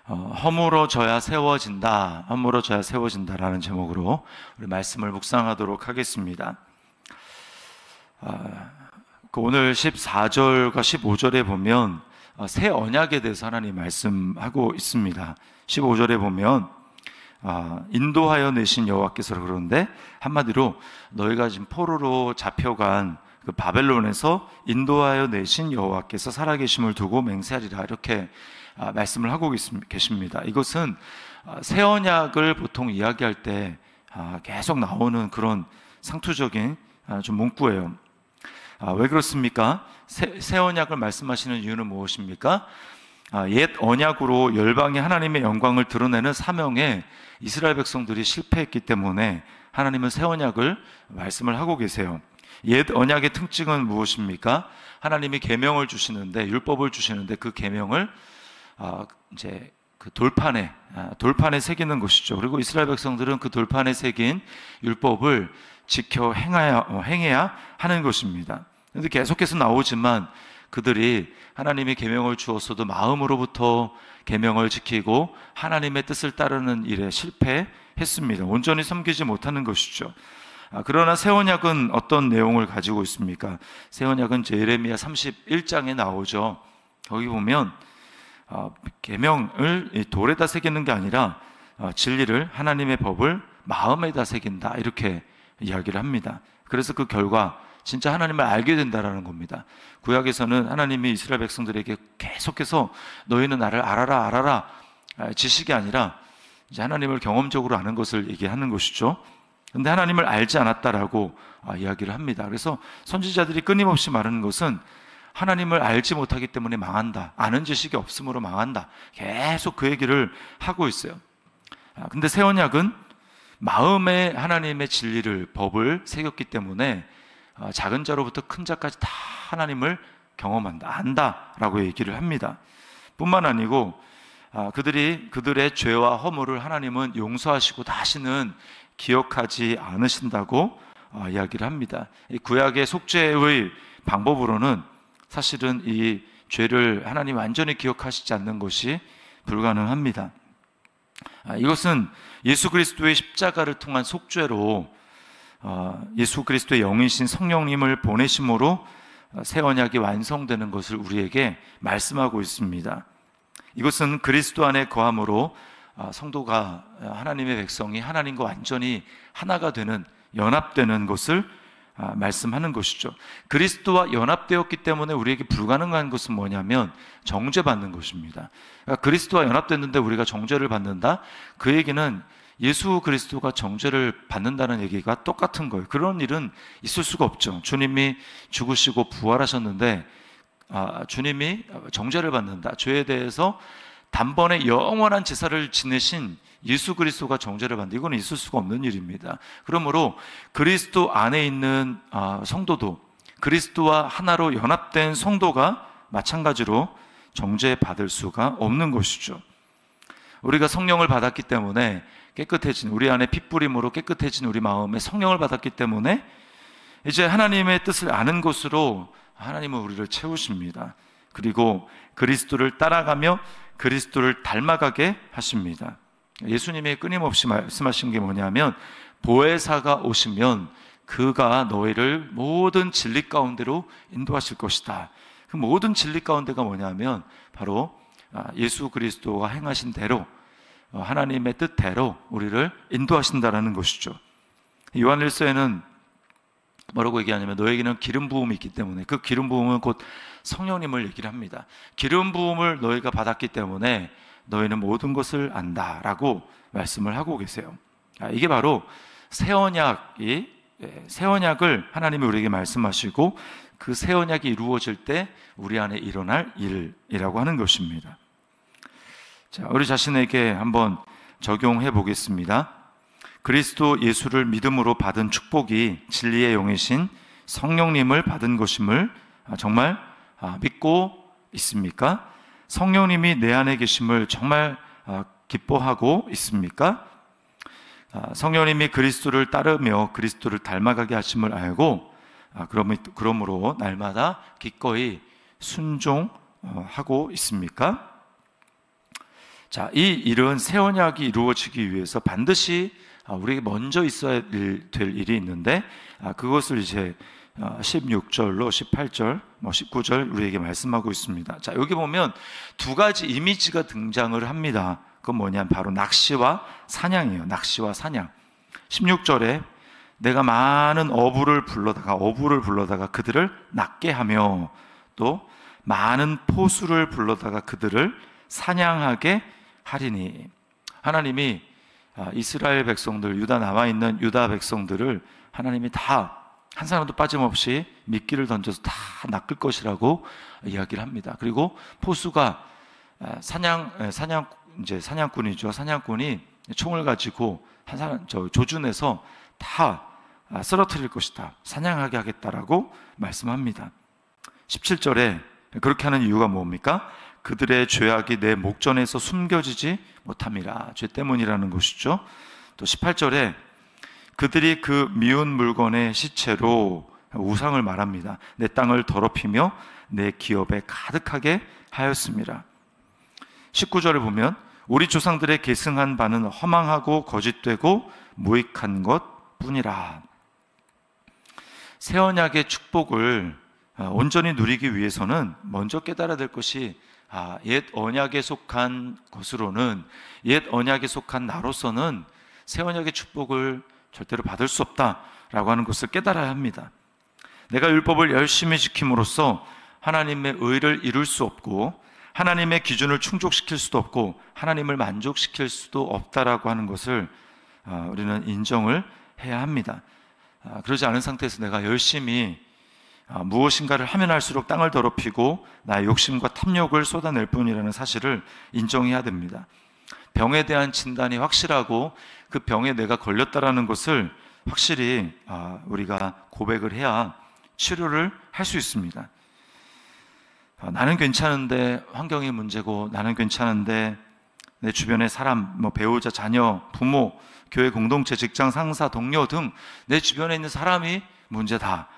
허물어져야 세워진다, 허물어져야 세워진다라는 제목으로 우리 말씀을 묵상하도록 하겠습니다. 오늘 14절과 15절에 보면 새 언약에 대해서 하나님 말씀하고 있습니다. 15절에 보면 인도하여 내신 여호와께서 그러는데, 한마디로 너희가 지금 포로로 잡혀간 그 바벨론에서 인도하여 내신 여호와께서 살아계심을 두고 맹세하리라, 이렇게 말씀을 하고 계십니다. 이것은 새 언약을 보통 이야기할 때 계속 나오는 그런 상투적인 좀 문구예요. 왜 그렇습니까? 새 언약을 말씀하시는 이유는 무엇입니까? 옛 언약으로 열방이 하나님의 영광을 드러내는 사명에 이스라엘 백성들이 실패했기 때문에 하나님은 새 언약을 말씀을 하고 계세요. 옛 언약의 특징은 무엇입니까? 하나님이 계명을 주시는데, 율법을 주시는데 그 계명을 이제 그 돌판에 새기는 것이죠. 그리고 이스라엘 백성들은 그 돌판에 새긴 율법을 지켜 행해야 하는 것입니다. 그런데 계속해서 나오지만 그들이 하나님이 계명을 주었어도 마음으로부터 계명을 지키고 하나님의 뜻을 따르는 일에 실패했습니다. 온전히 섬기지 못하는 것이죠. 그러나 새 언약은 어떤 내용을 가지고 있습니까? 새 언약은 예레미야 31장에 나오죠. 거기 보면 계명을 돌에다 새기는 게 아니라 진리를, 하나님의 법을 마음에다 새긴다, 이렇게 이야기를 합니다. 그래서 그 결과 진짜 하나님을 알게 된다라는 겁니다. 구약에서는 하나님이 이스라엘 백성들에게 계속해서 너희는 나를 알아라 지식이 아니라 이제 하나님을 경험적으로 아는 것을 얘기하는 것이죠. 그런데 하나님을 알지 않았다라고 이야기를 합니다. 그래서 선지자들이 끊임없이 말하는 것은 하나님을 알지 못하기 때문에 망한다, 아는 지식이 없으므로 망한다, 계속 그 얘기를 하고 있어요. 근데 새 언약은 마음에 하나님의 진리를, 법을 새겼기 때문에 작은 자로부터 큰 자까지 다 하나님을 경험한다, 안다라고 얘기를 합니다. 뿐만 아니고 그들의 죄와 허물을 하나님은 용서하시고 다시는 기억하지 않으신다고 이야기를 합니다. 이 구약의 속죄의 방법으로는 사실은 이 죄를 하나님 완전히 기억하시지 않는 것이 불가능합니다. 이것은 예수 그리스도의 십자가를 통한 속죄로 예수 그리스도의 영이신 성령님을 보내심으로 새 언약이 완성되는 것을 우리에게 말씀하고 있습니다. 이것은 그리스도 안에 거함으로 성도가, 하나님의 백성이 하나님과 완전히 하나가 되는, 연합되는 것을 말씀하는 것이죠. 그리스도와 연합되었기 때문에 우리에게 불가능한 것은 뭐냐면 정죄받는 것입니다. 그러니까 그리스도와 연합됐는데 우리가 정죄를 받는다? 그 얘기는 예수 그리스도가 정죄를 받는다는 얘기가 똑같은 거예요. 그런 일은 있을 수가 없죠. 주님이 죽으시고 부활하셨는데 주님이 정죄를 받는다, 죄에 대해서 단번에 영원한 제사를 지내신 예수 그리스도가 정죄를 받는다, 이건 있을 수가 없는 일입니다. 그러므로 그리스도 안에 있는 성도도, 그리스도와 하나로 연합된 성도가 마찬가지로 정죄받을 수가 없는 것이죠. 우리가 성령을 받았기 때문에 깨끗해진, 우리 안에 핏부림으로 깨끗해진 우리 마음에 성령을 받았기 때문에 이제 하나님의 뜻을 아는 것으로 하나님은 우리를 채우십니다. 그리고 그리스도를 따라가며 그리스도를 닮아가게 하십니다. 예수님이 끊임없이 말씀하신 게 뭐냐면, 보혜사가 오시면 그가 너희를 모든 진리 가운데로 인도하실 것이다. 그 모든 진리 가운데가 뭐냐면 바로 예수 그리스도가 행하신 대로, 하나님의 뜻대로 우리를 인도하신다라는 것이죠. 요한일서에는 뭐라고 얘기하냐면, 너에게는 기름 부음이 있기 때문에, 그 기름 부음은 곧 성령님을 얘기를 합니다. 기름 부음을 너희가 받았기 때문에 너희는 모든 것을 안다라고 말씀을 하고 계세요. 이게 바로 새 언약을 하나님이 우리에게 말씀하시고 그 새 언약이 이루어질 때 우리 안에 일어날 일이라고 하는 것입니다. 자, 우리 자신에게 한번 적용해 보겠습니다. 그리스도 예수를 믿음으로 받은 축복이 진리의 영이신 성령님을 받은 것임을 정말 믿고 있습니까? 성령님이 내 안에 계심을 정말 기뻐하고 있습니까? 성령님이 그리스도를 따르며 그리스도를 닮아가게 하심을 알고 그러므로 날마다 기꺼이 순종하고 있습니까? 자, 이 일은 새 언약이 이루어지기 위해서 반드시 우리에게 먼저 있어야 될 일이 있는데, 그것을 이제 16절로 18절, 19절 우리에게 말씀하고 있습니다. 자, 여기 보면 두 가지 이미지가 등장을 합니다. 그건 뭐냐면 바로 낚시와 사냥이에요. 낚시와 사냥. 16절에 내가 많은 어부를 불러다가 그들을 낚게 하며, 또 많은 포수를 불러다가 그들을 사냥하게 하리니. 하나님이 이스라엘 백성들, 유다 남아있는 유다 백성들을 하나님이 다 한 사람도 빠짐없이 미끼를 던져서 다 낚을 것이라고 이야기를 합니다. 그리고 포수가 사냥꾼이죠. 사냥꾼이 총을 가지고 한 사람 조준해서 다 쓰러뜨릴 것이다, 사냥하게 하겠다라고 말씀합니다. 17절에 그렇게 하는 이유가 뭡니까? 그들의 죄악이 내 목전에서 숨겨지지 못함이라. 죄 때문이라는 것이죠. 또 18절에 그들이 그 미운 물건의 시체로, 우상을 말합니다, 내 땅을 더럽히며 내 기업에 가득하게 하였습니다. 19절을 보면 우리 조상들의 계승한 바는 허망하고 거짓되고 무익한 것 뿐이라. 새 언약의 축복을 온전히 누리기 위해서는 먼저 깨달아야 될 것이, 옛 언약에 속한 것으로는, 옛 언약에 속한 나로서는 새 언약의 축복을 절대로 받을 수 없다라고 하는 것을 깨달아야 합니다. 내가 율법을 열심히 지킴으로써 하나님의 의를 이룰 수 없고, 하나님의 기준을 충족시킬 수도 없고, 하나님을 만족시킬 수도 없다라고 하는 것을 우리는 인정을 해야 합니다. 그러지 않은 상태에서 내가 열심히 무엇인가를 하면 할수록 땅을 더럽히고 나의 욕심과 탐욕을 쏟아낼 뿐이라는 사실을 인정해야 됩니다. 병에 대한 진단이 확실하고 그 병에 내가 걸렸다라는 것을 확실히 우리가 고백을 해야 치료를 할 수 있습니다. 나는 괜찮은데 환경이 문제고, 나는 괜찮은데 내 주변의 사람, 배우자, 자녀, 부모, 교회 공동체, 직장 상사, 동료 등 내 주변에 있는 사람이 문제다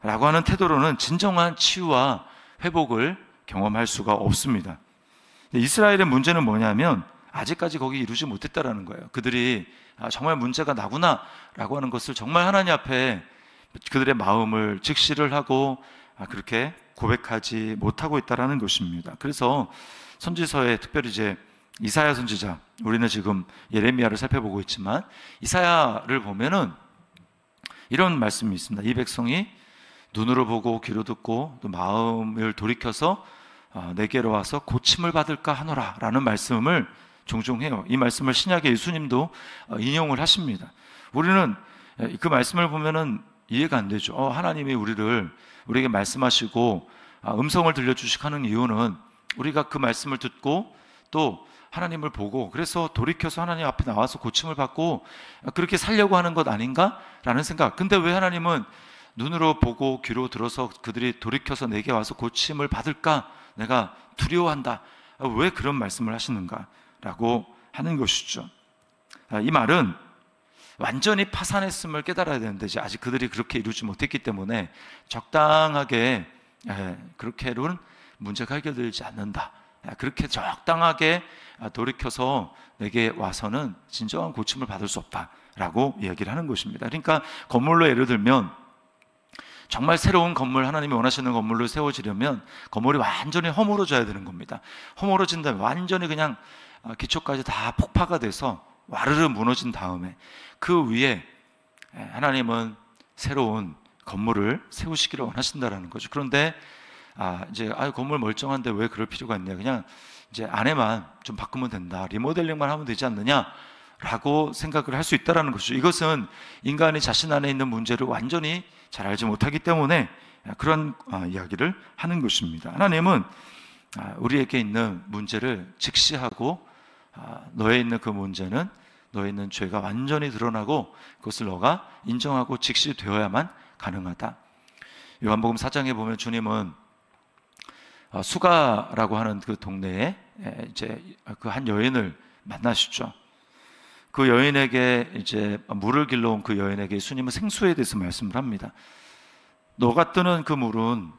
라고 하는 태도로는 진정한 치유와 회복을 경험할 수가 없습니다. 이스라엘의 문제는 뭐냐면 아직까지 거기 이루지 못했다라는 거예요. 그들이 정말 문제가 나구나 라고 하는 것을 정말 하나님 앞에 그들의 마음을 직시를 하고 그렇게 고백하지 못하고 있다라는 것입니다. 그래서 선지서에 특별히 이제 이사야 선지자, 우리는 지금 예레미야를 살펴보고 있지만 이사야를 보면은 이런 말씀이 있습니다. 이 백성이 눈으로 보고 귀로 듣고 또 마음을 돌이켜서 내게로 와서 고침을 받을까 하노라 라는 말씀을 종종 해요. 이 말씀을 신약의 예수님도 인용을 하십니다. 우리는 그 말씀을 보면은 이해가 안 되죠. 하나님이 우리에게 말씀하시고 음성을 들려주시고 하는 이유는 우리가 그 말씀을 듣고 또 하나님을 보고, 그래서 돌이켜서 하나님 앞에 나와서 고침을 받고 그렇게 살려고 하는 것 아닌가라는 생각. 근데 왜 하나님은 눈으로 보고 귀로 들어서 그들이 돌이켜서 내게 와서 고침을 받을까? 내가 두려워한다. 왜 그런 말씀을 하시는가? 라고 하는 것이죠. 이 말은 완전히 파산했음을 깨달아야 되는데 아직 그들이 그렇게 이루지 못했기 때문에 적당하게, 그렇게는 문제가 해결되지 않는다. 그렇게 적당하게 돌이켜서 내게 와서는 진정한 고침을 받을 수 없다라고 이야기를 하는 것입니다. 그러니까 건물로 예를 들면 정말 새로운 건물, 하나님이 원하시는 건물로 세워지려면 건물이 완전히 허물어져야 되는 겁니다. 허물어진 다음에 완전히 그냥 기초까지 다 폭파가 돼서 와르르 무너진 다음에 그 위에 하나님은 새로운 건물을 세우시기를 원하신다라는 거죠. 그런데 이제 건물 멀쩡한데 왜 그럴 필요가 있냐, 그냥 이제 안에만 좀 바꾸면 된다, 리모델링만 하면 되지 않느냐라고 생각을 할 수 있다라는 것이죠. 이것은 인간이 자신 안에 있는 문제를 완전히 잘 알지 못하기 때문에 그런 이야기를 하는 것입니다. 하나님은 우리에게 있는 문제를 직시하고 너에 있는 그 문제는 너에 있는 죄가 완전히 드러나고 그것을 너가 인정하고 직시되어야만 가능하다. 요한복음 4장에 보면 주님은 수가라고 하는 그 동네에 이제 그 한 여인을 만나시죠. 그 여인에게 이제 물을 길러온 그 여인에게 예수님은 생수에 대해서 말씀을 합니다. 너가 뜨는 그 물은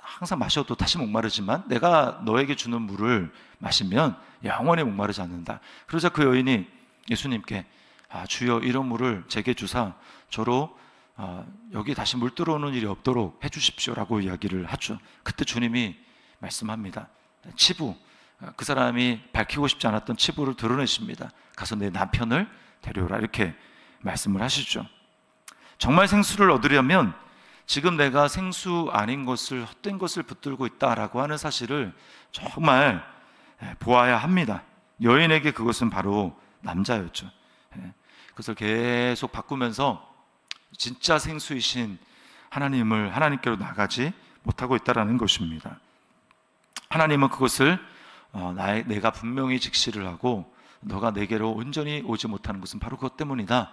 항상 마셔도 다시 목마르지만 내가 너에게 주는 물을 마시면 영원히 목마르지 않는다. 그러자 그 여인이 예수님께 주여 이런 물을 제게 주사 저로 여기 다시 물 들어오는 일이 없도록 해주십시오라고 이야기를 하죠. 그때 주님이 말씀합니다. 치부, 그 사람이 밝히고 싶지 않았던 치부를 드러내십니다. 가서 내 남편을 데려오라 이렇게 말씀을 하시죠. 정말 생수를 얻으려면 지금 내가 생수 아닌 것을, 헛된 것을 붙들고 있다라고 하는 사실을 정말 보아야 합니다. 여인에게 그것은 바로 남자였죠. 그것을 계속 바꾸면서 진짜 생수이신 하나님께로 나가지 못하고 있다는 것입니다. 하나님은 그것을 내가 분명히 직시를 하고 너가 내게로 온전히 오지 못하는 것은 바로 그것 때문이다.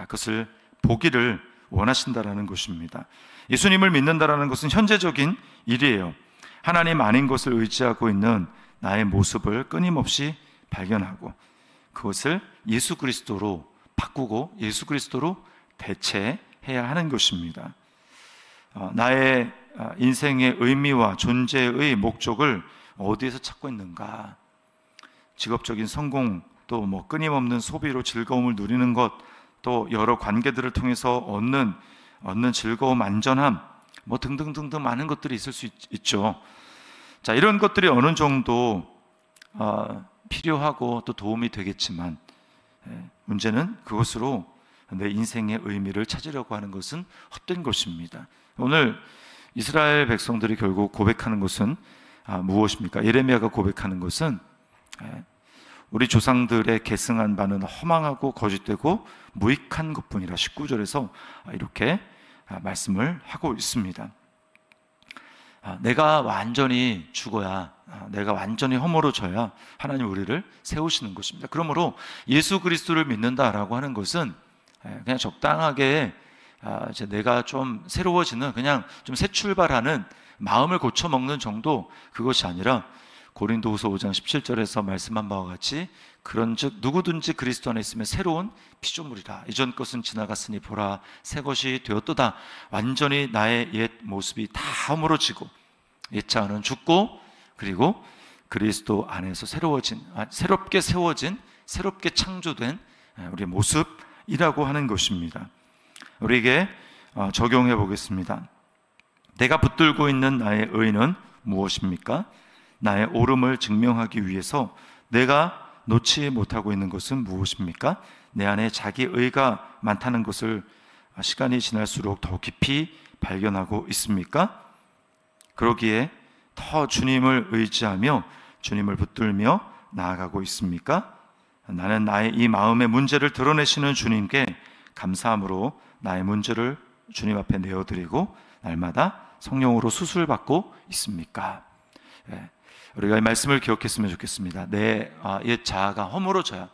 그것을 보기를 원하신다라는 것입니다. 예수님을 믿는다라는 것은 현재적인 일이에요. 하나님 아닌 것을 의지하고 있는 나의 모습을 끊임없이 발견하고 그것을 예수 그리스도로 바꾸고 예수 그리스도로 대체해야 하는 것입니다. 나의 인생의 의미와 존재의 목적을 어디에서 찾고 있는가? 직업적인 성공, 또 끊임없는 소비로 즐거움을 누리는 것, 또 여러 관계들을 통해서 얻는 즐거움, 안전함, 등등등등 많은 것들이 있을 수 있죠. 자, 이런 것들이 어느 정도 필요하고 또 도움이 되겠지만 문제는 그것으로 내 인생의 의미를 찾으려고 하는 것은 헛된 것입니다. 오늘 이스라엘 백성들이 결국 고백하는 것은 무엇입니까? 예레미야가 고백하는 것은 우리 조상들의 계승한 바는 허망하고 거짓되고 무익한 것뿐이라 19절에서 이렇게 말씀을 하고 있습니다. 내가 완전히 죽어야, 내가 완전히 허물어져야 하나님 우리를 세우시는 것입니다. 그러므로 예수 그리스도를 믿는다라고 하는 것은 그냥 적당하게 이제 내가 좀 새로워지는, 그냥 좀 새 출발하는, 마음을 고쳐먹는 정도, 그것이 아니라 고린도후서 5장 17절에서 말씀한 바와 같이 그런즉 누구든지 그리스도 안에 있으면 새로운 피조물이라. 이전 것은 지나갔으니 보라 새 것이 되었도다. 완전히 나의 옛 모습이 다 허물어지고 옛 자아는 죽고 그리고 그리스도 안에서 새롭게 세워진, 새롭게 창조된 우리의 모습이라고 하는 것입니다. 우리에게 적용해 보겠습니다. 내가 붙들고 있는 나의 의는 무엇입니까? 나의 옳음을 증명하기 위해서 내가 놓지 못하고 있는 것은 무엇입니까? 내 안에 자기 의가 많다는 것을 시간이 지날수록 더 깊이 발견하고 있습니까? 그러기에 더 주님을 의지하며 주님을 붙들며 나아가고 있습니까? 나는 나의 이 마음의 문제를 드러내시는 주님께 감사함으로 나의 문제를 주님 앞에 내어드리고 날마다 성령으로 수술받고 있습니까? 우리가 이 말씀을 기억했으면 좋겠습니다. 내 옛 자아가 허물어져야,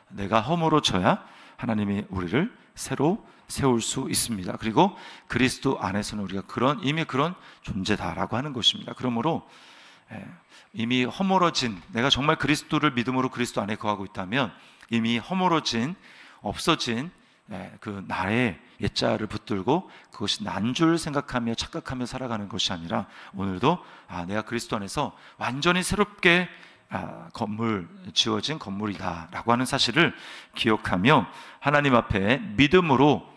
내가 허물어져야 하나님이 우리를 새로 세울 수 있습니다. 그리고 그리스도 안에서는 우리가 이미 그런 존재다라고 하는 것입니다. 그러므로 이미 허물어진, 내가 정말 그리스도를 믿음으로 그리스도 안에 거하고 있다면 이미 허물어진, 없어진 그 나의 옛자를 붙들고 그것이 난 줄 생각하며 착각하며 살아가는 것이 아니라 오늘도 내가 그리스도 안에서 완전히 새롭게 지어진 건물이다 라고 하는 사실을 기억하며 하나님 앞에 믿음으로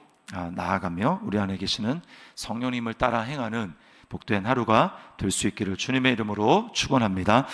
나아가며 우리 안에 계시는 성령님을 따라 행하는 복된 하루가 될 수 있기를 주님의 이름으로 축원합니다.